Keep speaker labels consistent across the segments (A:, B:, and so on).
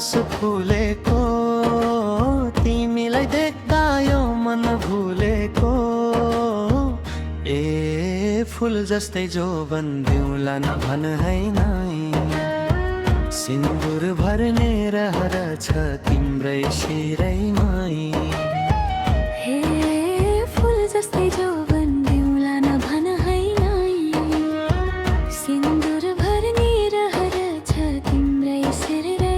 A: आकाश फुलेको तिमीलाई देख्दा यो मन भुलेको ए फुल जस्तै जो बन्दिउला न भन है नाइ सिन्दुर भर्ने रहर छ तिम्रै शिरैमै
B: हे फुल जस्तै जो बन्दिउला न भन है नाइ सिन्दुर भर्ने रहर छ तिम्रै शिरैमै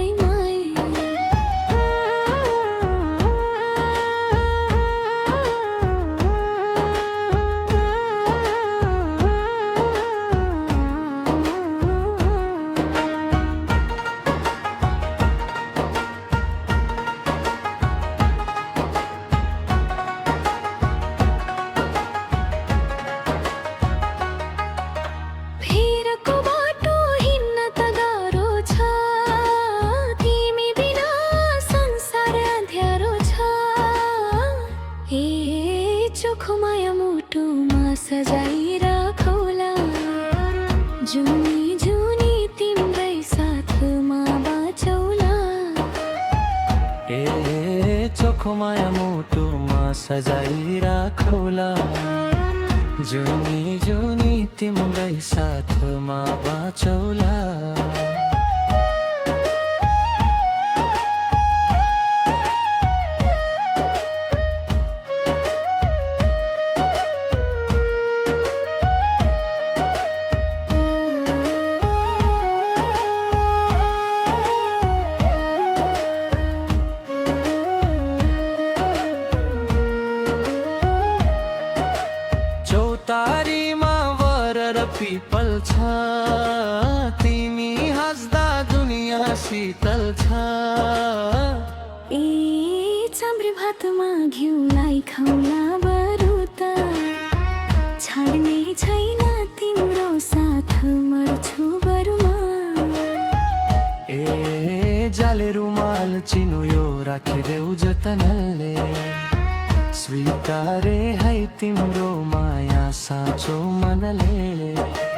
B: माया मुटुमा सजाइराखौला जुनी जुनी तिम्रै साथमा बाँचौला
A: ए चोखो माया मुटुमा सजाइराखौला जुनी जुनी तिम्रै साथमा बाँचौला चौतारीमा वर र पिपल छ तिमी हाँस्दा दुनियाँ शीतल छ
B: ए चाम्रे भातमा घिउलाई खौला बरु त छाड्ने छैन तिम्रो साथ मर्छु बरुमा
A: ए जाले रुमाल चिनो यो राखिदेऊ जतनले स्वीकारे है तिम्रो माया साँचो मनले